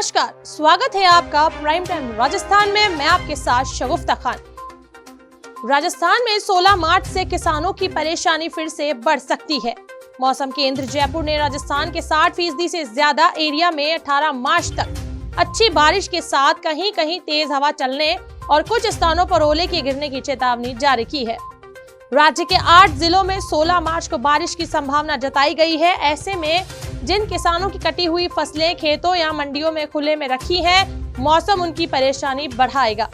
नमस्कार, स्वागत है आपका प्राइम टाइम राजस्थान में। मैं आपके साथ शगुफ्ता खान। राजस्थान में 16 मार्च से किसानों की परेशानी फिर से बढ़ सकती है। मौसम केंद्र जयपुर ने राजस्थान के 60% से ज्यादा एरिया में 18 मार्च तक अच्छी बारिश के साथ कहीं कहीं तेज हवा चलने और कुछ स्थानों पर ओले के गिरने की चेतावनी जारी की है। राज्य के 8 जिलों में 16 मार्च को बारिश की संभावना जताई गई है। ऐसे में जिन किसानों की कटी हुई फसलें खेतों या मंडियों में खुले में रखी हैं, मौसम उनकी परेशानी बढ़ाएगा।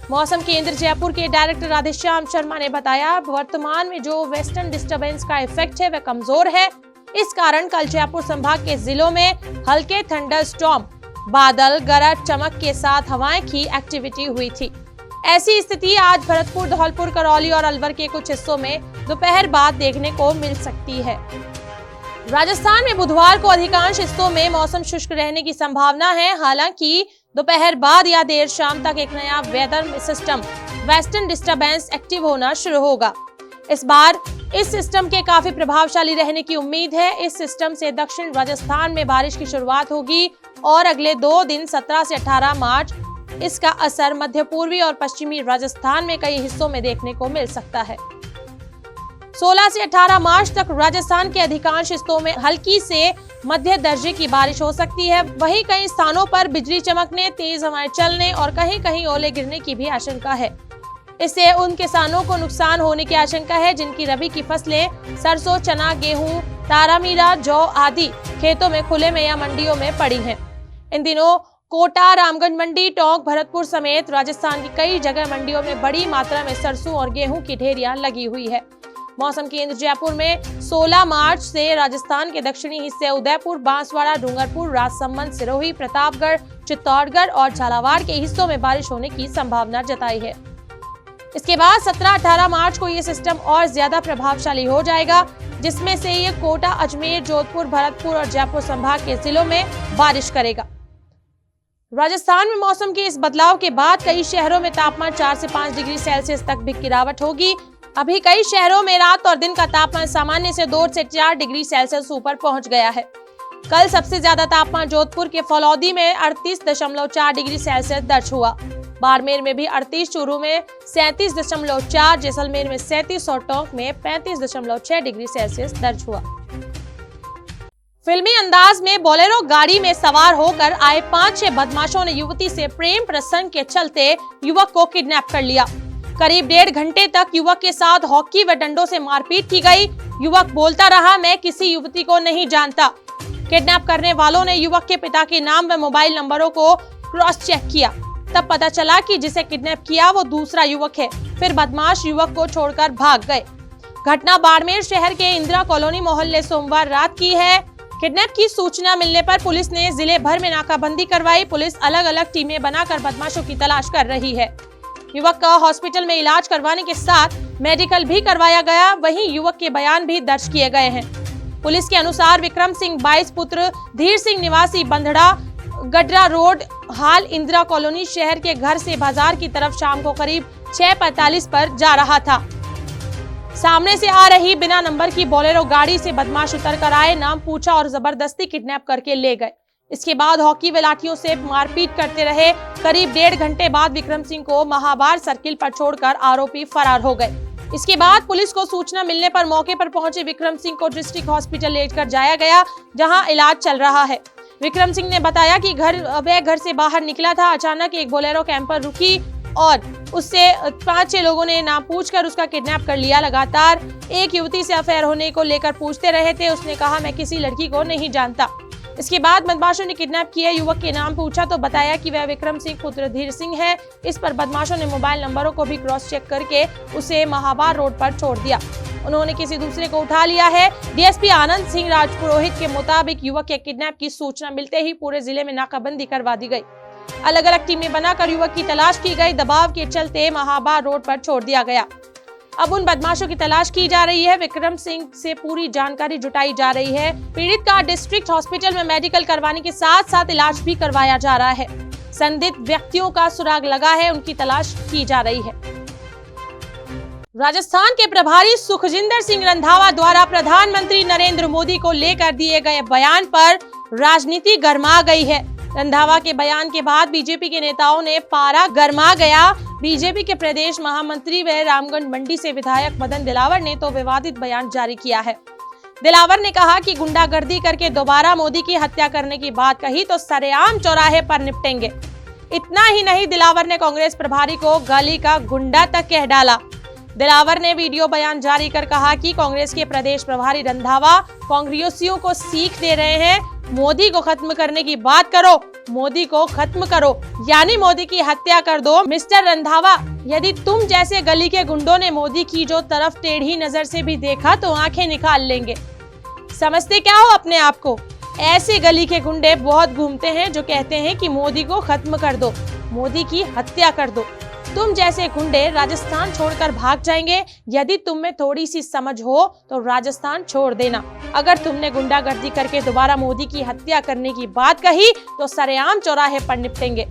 मौसम केंद्र जयपुर के डायरेक्टर राधेश्याम शर्मा ने बताया, वर्तमान में जो वेस्टर्न डिस्टर्बेंस का इफेक्ट है वह कमजोर है। इस कारण कल जयपुर संभाग के जिलों में हल्के थंडर स्टॉर्म, बादल, गरज, चमक के साथ हवाएं की एक्टिविटी हुई थी। ऐसी स्थिति आज भरतपुर, धौलपुर, करौली और अलवर के कुछ हिस्सों में दोपहर बाद देखने को मिल सकती है। राजस्थान में बुधवार को अधिकांश हिस्सों में मौसम शुष्क रहने की संभावना है। हालांकि दोपहर बाद या देर शाम तक एक नया weather system western disturbance active होना शुरू होगा। इस बार इस सिस्टम के काफी प्रभावशाली रहने की उम्मीद है। इस सिस्टम से दक्षिण राजस्थान में बारिश की शुरुआत होगी और अगले 2 दिन 17 से 18 मार्च इसका असर मध्य पूर्वी और पश्चिमी राजस्थान में कई हिस्सों में देखने को मिल सकता है। 16 से 18 मार्च तक राजस्थान के अधिकांश हिस्सों में हल्की से मध्य दर्जे की बारिश हो सकती है। वहीं कई स्थानों पर बिजली चमकने, तेज हवाएं चलने और कहीं कहीं ओले गिरने की भी आशंका है। इससे उन किसानों को नुकसान होने की आशंका है जिनकी रबी की फसलें सरसों, चना, गेहूं, तारामीरा, जौ आदि खेतों में खुले में या मंडियों में पड़ी हैं। इन दिनों कोटा, रामगंज मंडी, टोंक, भरतपुर समेत राजस्थान की कई जगह मंडियों में बड़ी मात्रा में सरसों और गेहूं की ढेरियां लगी हुई है। मौसम केंद्र जयपुर में 16 मार्च से राजस्थान के दक्षिणी हिस्से उदयपुर, बांसवाड़ा, डूंगरपुर, राजसमंद, सिरोही, प्रतापगढ़, चित्तौड़गढ़ और झालावाड़ के हिस्सों में बारिश होने की संभावना जताई है। इसके बाद 17-18 मार्च को ये सिस्टम और ज्यादा प्रभावशाली हो जाएगा, जिसमें से ये कोटा, अजमेर, जोधपुर, भरतपुर और जयपुर संभाग के जिलों में बारिश करेगा। राजस्थान में मौसम के इस बदलाव के बाद कई शहरों में तापमान 4 से 5 डिग्री सेल्सियस तक भी गिरावट होगी। अभी कई शहरों में रात और दिन का तापमान सामान्य से 2 से 4 डिग्री सेल्सियस ऊपर पहुंच गया है। कल सबसे ज्यादा तापमान जोधपुर के फलौदी में 38.4 डिग्री सेल्सियस दर्ज हुआ। बाड़मेर में भी 38, चूरू में 37.4, जैसलमेर में 37 और टोंक में 35.6 डिग्री सेल्सियस दर्ज हुआ। फिल्मी अंदाज में बोलेरो गाड़ी में सवार होकर आए 5-6 बदमाशों ने युवती से प्रेम प्रसंग के चलते युवक को किडनैप कर लिया। करीब 1.5 घंटे तक युवक के साथ हॉकी व डंडों से मारपीट की गई। युवक बोलता रहा, मैं किसी युवती को नहीं जानता। किडनैप करने वालों ने युवक के पिता के नाम व मोबाइल नंबरों को क्रॉस चेक किया। तब पता चला कि जिसे किडनैप किया वो दूसरा युवक है। फिर बदमाश युवक को छोड़कर भाग गए। घटना बाड़मेर शहर के इंदिरा कॉलोनी मोहल्ले सोमवार रात की है। किडनैप की सूचना मिलने पर पुलिस ने जिले भर में नाकाबंदी करवाई। पुलिस अलग अलग टीमें बनाकर बदमाशों की तलाश कर रही है। युवक का हॉस्पिटल में इलाज करवाने के साथ मेडिकल भी करवाया गया। वहीं युवक के बयान भी दर्ज किए गए हैं। पुलिस के अनुसार विक्रम सिंह 22 पुत्र धीर सिंह निवासी बंधड़ा, गडरा रोड, हाल इंदिरा कॉलोनी शहर के घर से बाजार की तरफ शाम को करीब 6:45 पर जा रहा था। सामने से आ रही बिना नंबर की बोलेरो गाड़ी से बदमाश उतर कर आए, नाम पूछा और जबरदस्ती किडनैप करके ले गए। इसके बाद हॉकी व लाठियों से मारपीट करते रहे। करीब 1.5 घंटे बाद विक्रम सिंह को महाबार सर्किल पर छोड़कर आरोपी फरार हो गए। इसके बाद पुलिस को सूचना मिलने पर मौके पर पहुंचे विक्रम सिंह को डिस्ट्रिक्ट हॉस्पिटल लेकर जाया गया, जहां इलाज चल रहा है। विक्रम सिंह ने बताया कि वह घर से बाहर निकला था। अचानक एक बोलेरो कैंपर रुकी और उससे 5-6 लोगों ने नाम पूछकर उसका किडनैप कर लिया। लगातार एक युवती से अफेयर होने को लेकर पूछते रहे थे। उसने कहा, मैं किसी लड़की को नहीं जानता। इसके बाद बदमाशों ने किडनैप किए युवक के नाम पूछा तो बताया कि वह विक्रम सिंह पुत्र धीर सिंह है। इस पर बदमाशों ने मोबाइल नंबरों को भी क्रॉस चेक करके उसे महाबार रोड पर छोड़ दिया। उन्होंने किसी दूसरे को उठा लिया है। डीएसपी आनंद सिंह राजपुरोहित के मुताबिक युवक के किडनैप की सूचना मिलते ही पूरे जिले में नाकाबंदी करवा दी गई। अलग अलग टीमें बनाकर युवक की तलाश की गई। दबाव के चलते महाबार रोड पर छोड़ दिया गया। अब उन बदमाशों की तलाश की जा रही है। विक्रम सिंह से पूरी जानकारी जुटाई जा रही है। पीड़ित का डिस्ट्रिक्ट हॉस्पिटल में मेडिकल करवाने के साथ साथ इलाज भी करवाया जा रहा है। संदिग्ध व्यक्तियों का सुराग लगा है, उनकी तलाश की जा रही है। राजस्थान के प्रभारी सुखजिंदर सिंह रंधावा द्वारा प्रधानमंत्री नरेंद्र मोदी को लेकर दिए गए बयान पर राजनीति गर्मा गई है। रंधावा के बयान के बाद बीजेपी के नेताओं ने पारा गरमा गया। बीजेपी के प्रदेश महामंत्री व रामगढ़ मंडी से विधायक मदन दिलावर ने तो विवादित बयान जारी किया है। दिलावर ने कहा कि गुंडागर्दी करके दोबारा मोदी की हत्या करने की बात कही तो सरेआम चौराहे पर निपटेंगे। इतना ही नहीं, दिलावर ने कांग्रेस प्रभारी को गली का गुंडा तक कह डाला। दिलावर ने वीडियो बयान जारी कर कहा कि कांग्रेस के प्रदेश प्रभारी रंधावा कांग्रेसियों को सीख दे रहे हैं। मोदी को खत्म करने की बात करो, मोदी को खत्म करो, यानी मोदी की हत्या कर दो। मिस्टर रंधावा, यदि तुम जैसे गली के गुंडों ने मोदी की जो तरफ टेढ़ी नजर से भी देखा तो आंखें निकाल लेंगे। समझते क्या हो अपने आप को? ऐसे गली के गुंडे बहुत घूमते हैं जो कहते हैं कि मोदी को खत्म कर दो, मोदी की हत्या कर दो। तुम जैसे गुंडे राजस्थान छोड़कर भाग जाएंगे। यदि तुम में थोड़ी सी समझ हो तो राजस्थान छोड़ देना। अगर तुमने गुंडागर्दी करके दोबारा मोदी की हत्या करने की बात कही तो सरेआम चौराहे पर निपटेंगे।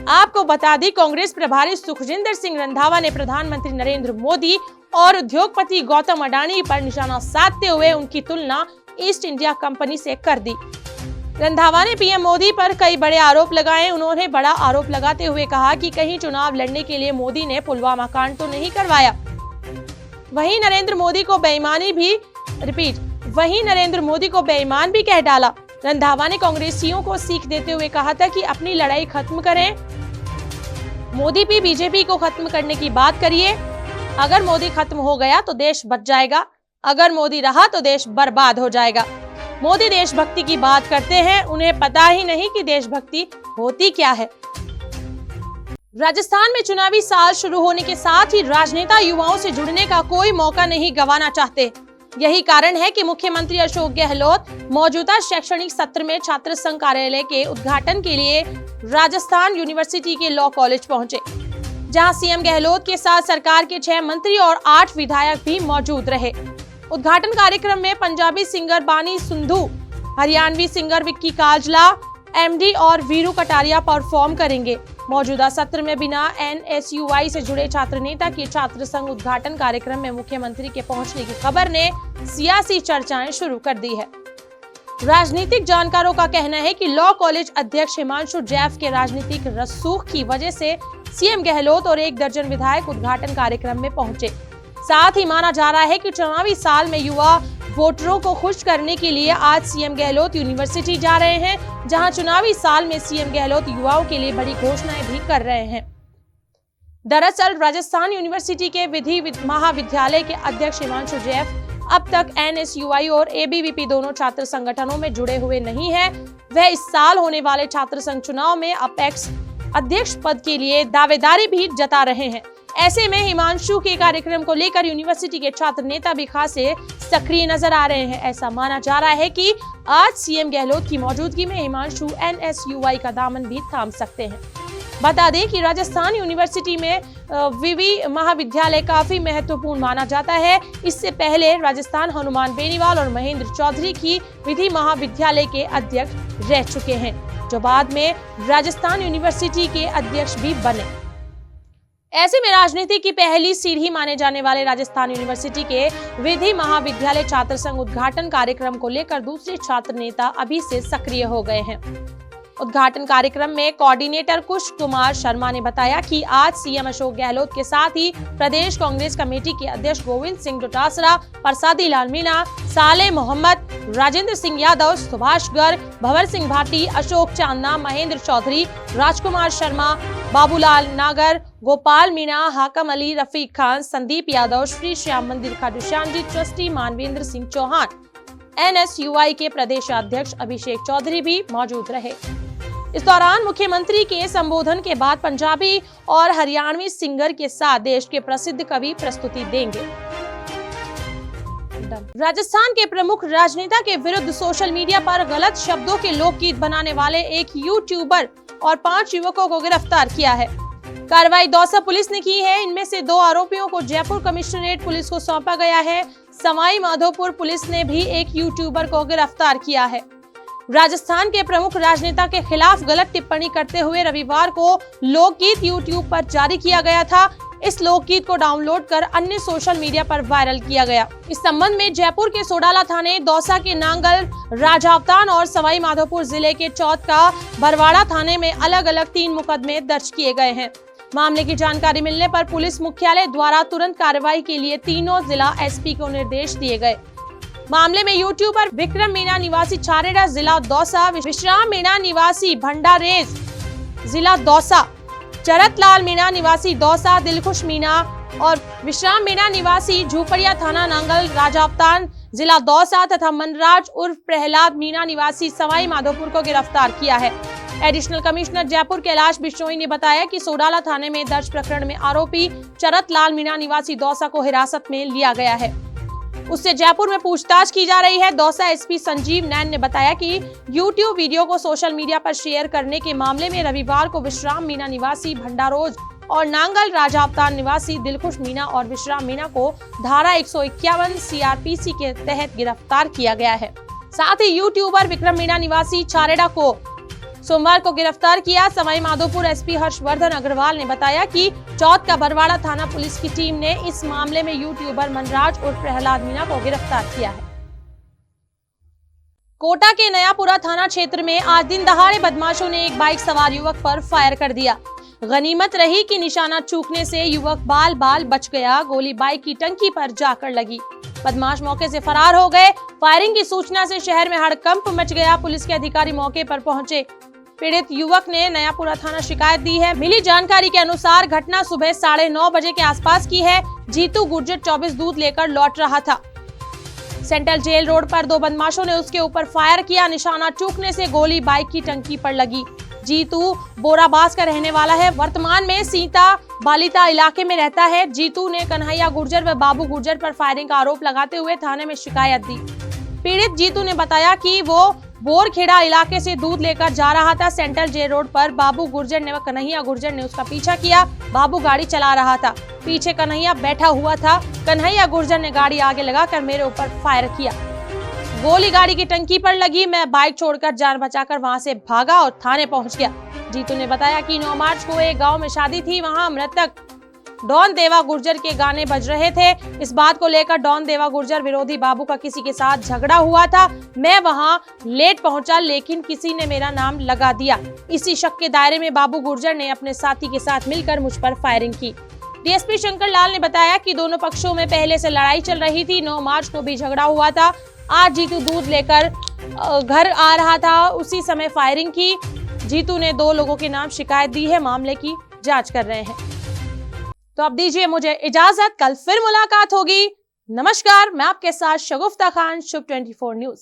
आपको बता दी, कांग्रेस प्रभारी सुखजिंदर सिंह रंधावा ने प्रधानमंत्री नरेंद्र मोदी और उद्योगपति गौतम अडानी पर निशाना साधते हुए उनकी तुलना ईस्ट इंडिया कंपनी से कर दी। रंधावा ने पीएम मोदी पर कई बड़े आरोप लगाए। उन्होंने बड़ा आरोप लगाते हुए कहा कि कहीं चुनाव लड़ने के लिए मोदी ने पुलवामा कांड तो नहीं करवाया। वहीं नरेंद्र मोदी को बेईमान भी कह डाला। रंधावा ने कांग्रेसियों को सीख देते हुए कहा था कि अपनी लड़ाई खत्म करें, मोदी भी बीजेपी को खत्म करने की बात करिए। अगर मोदी खत्म हो गया तो देश बच जाएगा, अगर मोदी रहा तो देश बर्बाद हो जाएगा। मोदी देशभक्ति की बात करते हैं, उन्हें पता ही नहीं कि देशभक्ति होती क्या है। राजस्थान में चुनावी साल शुरू होने के साथ ही राजनेता युवाओं से जुड़ने का कोई मौका नहीं गंवाना चाहते। यही कारण है कि मुख्यमंत्री अशोक गहलोत मौजूदा शैक्षणिक सत्र में छात्र संघ कार्यालय के उद्घाटन के लिए राजस्थान यूनिवर्सिटी के लॉ कॉलेज पहुंचे, जहां सीएम गहलोत के साथ सरकार के 6 मंत्री और 8 विधायक भी मौजूद रहे। उद्घाटन कार्यक्रम में पंजाबी सिंगर बानी संधू, हरियाणवी सिंगर विक्की काजला, एमडी और वीरू कटारिया परफॉर्म करेंगे। मौजूदा सत्र में बिना एनएसयूआई से जुड़े छात्र नेता के छात्र संघ उद्घाटन कार्यक्रम में मुख्यमंत्री के पहुंचने की खबर ने सियासी चर्चाएं शुरू कर दी है। राजनीतिक जानकारों का कहना है कि लॉ कॉलेज अध्यक्ष हिमांशु जैफ के राजनीतिक रसूख की वजह से सीएम गहलोत और 1 दर्जन विधायक उद्घाटन कार्यक्रम में पहुंचे। साथ ही माना जा रहा है कि चुनावी साल में युवा वोटरों को खुश करने के लिए आज सीएम गहलोत यूनिवर्सिटी जा रहे हैं, जहां चुनावी साल में सीएम गहलोत युवाओं के लिए बड़ी घोषणाएं भी कर रहे हैं। दरअसल राजस्थान यूनिवर्सिटी के विधि महाविद्यालय के अध्यक्ष हिमांशु जैफ अब तक एनएसयूआई और एबीवीपी दोनों छात्र संगठनों में जुड़े हुए नहीं है। वह इस साल होने वाले छात्र संघ चुनाव में अपेक्स अध्यक्ष पद के लिए दावेदारी भी जता रहे हैं। ऐसे में हिमांशु के कार्यक्रम को लेकर यूनिवर्सिटी के छात्र नेता भी खासे सक्रिय नजर आ रहे हैं। ऐसा माना जा रहा है कि आज सीएम गहलोत की मौजूदगी में हिमांशु एनएसयूआई का दामन भी थाम सकते हैं। बता दें कि राजस्थान यूनिवर्सिटी में विवि महाविद्यालय काफी महत्वपूर्ण माना जाता है। इससे पहले राजस्थान हनुमान बेनीवाल और महेंद्र चौधरी की विधि महाविद्यालय के अध्यक्ष रह चुके हैं, जो बाद में राजस्थान यूनिवर्सिटी के अध्यक्ष भी बने। ऐसे में राजनीति की पहली सीढ़ी माने जाने वाले राजस्थान यूनिवर्सिटी के विधि महाविद्यालय छात्र संघ उद्घाटन कार्यक्रम को लेकर दूसरे छात्र नेता अभी से सक्रिय हो गए हैं। उद्घाटन कार्यक्रम में कोऑर्डिनेटर कुश कुमार शर्मा ने बताया कि आज सीएम अशोक गहलोत के साथ ही प्रदेश कांग्रेस कमेटी के अध्यक्ष गोविंद सिंह डोटासरा, प्रसादी लाल मीणा, साले मोहम्मद, राजेंद्र सिंह यादव, सुभाष गर्ग, भंवर सिंह भाटी, अशोक चांदना, महेंद्र चौधरी, राजकुमार शर्मा, बाबूलाल नागर, गोपाल मीणा, हाकम अली, रफीक खान, संदीप यादव, श्री श्याम मंदिर खाटू श्याम जी ट्रस्टी मानवेंद्र सिंह चौहान, एनएसयूआई के प्रदेश अध्यक्ष अभिषेक चौधरी भी मौजूद रहे। इस दौरान मुख्यमंत्री के संबोधन के बाद पंजाबी और हरियाणवी सिंगर के साथ देश के प्रसिद्ध कवि प्रस्तुति देंगे। राजस्थान के प्रमुख राजनेता के विरुद्ध सोशल मीडिया पर गलत शब्दों के लोकगीत बनाने वाले एक यूट्यूबर और 5 युवकों को गिरफ्तार किया है। कार्रवाई दौसा पुलिस ने की है। इनमें से 2 आरोपियों को जयपुर कमिश्नरेट पुलिस को सौंपा गया है। सवाई माधोपुर पुलिस ने भी एक यूट्यूबर को गिरफ्तार किया है। राजस्थान के प्रमुख राजनेता के खिलाफ गलत टिप्पणी करते हुए रविवार को लोकगीत यूट्यूब पर जारी किया गया था। इस लोकगीत को डाउनलोड कर अन्य सोशल मीडिया पर वायरल किया गया। इस संबंध में जयपुर के सोडाला थाने, दौसा के नांगल राजावतान और सवाई माधोपुर जिले के चौथ का बरवाड़ा थाने में अलग अलग 3 मुकदमे दर्ज किए गए हैं। मामले की जानकारी मिलने पर पुलिस मुख्यालय द्वारा तुरंत कार्रवाई के लिए तीनों जिला एसपी को निर्देश दिए गए। मामले में यूट्यूबर विक्रम मीणा निवासी छारेड़ा जिला दौसा, विश्राम मीणा निवासी भंडारेज जिला दौसा, चरत लाल मीणा निवासी दौसा, दिलखुश मीणा और विश्राम मीणा निवासी झूपड़िया थाना नांगल राजावतान जिला दौसा तथा मनराज उर्फ प्रहलाद मीणा निवासी सवाई माधोपुर को गिरफ्तार किया है। एडिशनल कमिश्नर जयपुर कैलाश बिश्नोई ने बताया कि सोडाला थाने में दर्ज प्रकरण में आरोपी चरत लाल मीणा निवासी दौसा को हिरासत में लिया गया है। उससे जयपुर में पूछताछ की जा रही है। दौसा एसपी संजीव नैन ने बताया कि यूट्यूब वीडियो को सोशल मीडिया पर शेयर करने के मामले में रविवार को विश्राम मीणा निवासी भंडारोज और नांगल राजावतान निवासी दिलखुश मीणा और विश्राम मीणा को धारा 151 सीआरपीसी के तहत गिरफ्तार किया गया है। साथ ही यूट्यूबर विक्रम मीणा निवासी छारेड़ा को सोमवार को गिरफ्तार किया। सवाई माधोपुर एसपी हर्षवर्धन अग्रवाल ने बताया कि चौथ का बरवाड़ा थाना पुलिस की टीम ने इस मामले में यूट्यूबर मनराज और प्रहलाद मीणा को गिरफ्तार किया है। कोटा के नयापुरा थाना क्षेत्र में आज दिन दहाड़े बदमाशों ने एक बाइक सवार युवक पर फायर कर दिया। गनीमत रही कि निशाना चूकने से युवक बाल बाल बच गया। गोली बाइक की टंकी पर जाकर लगी। बदमाश मौके से फरार हो गए। फायरिंग की सूचना से शहर में हड़कंप मच गया। पुलिस के अधिकारी मौके पर पहुंचे। पीड़ित युवक ने नयापुरा थाना शिकायत दी है। मिली जानकारी के अनुसार घटना सुबह 9:30 बजे के आसपास की है। जीतू गुर्जर 24 दूध लेकर लौट रहा था। सेंट्रल जेल रोड पर 2 बदमाशों ने उसके ऊपर फायर किया। निशाना चूकने से गोली बाइक की टंकी पर लगी। जीतू बोराबास का रहने वाला है। वर्तमान में सीता बालिता इलाके में रहता है। जीतू ने कन्हैया गुर्जर व बाबू गुर्जर पर फायरिंग का आरोप लगाते हुए थाने में शिकायत दी। पीड़ित जीतू ने बताया कि वो बोरखेड़ा इलाके से दूध लेकर जा रहा था। सेंट्रल जेल रोड पर बाबू गुर्जर ने व कन्हैया गुर्जर ने उसका पीछा किया। बाबू गाड़ी चला रहा था, पीछे कन्हैया बैठा हुआ था। कन्हैया गुर्जर ने गाड़ी आगे लगाकर मेरे ऊपर फायर किया। गोली गाड़ी की टंकी पर लगी। मैं बाइक छोड़कर जान बचाकर वहां से भागा और थाने पहुंच गया। जीतू ने बताया कि 9 मार्च को एक गांव में शादी थी। वहां मृतक डॉन देवा गुर्जर के गाने बज रहे थे। इस बात को लेकर डॉन देवा गुर्जर विरोधी बाबू का किसी के साथ झगड़ा हुआ था। मैं वहां लेट पहुंचा, लेकिन किसी ने मेरा नाम लगा दिया। इसी शक के दायरे में बाबू गुर्जर ने अपने साथी के साथ मिलकर मुझ पर फायरिंग की। डीएसपी शंकर लाल ने बताया कि दोनों पक्षों में पहले से लड़ाई चल रही थी। 9 मार्च को भी झगड़ा हुआ था। आज जीतू दूध लेकर घर आ रहा था, उसी समय फायरिंग की। जीतू ने 2 लोगों के नाम शिकायत दी है। मामले की जांच कर रहे हैं। तो अब दीजिए मुझे इजाजत, कल फिर मुलाकात होगी। नमस्कार, मैं आपके साथ शगुफ्ता खान, शुभ 24 न्यूज।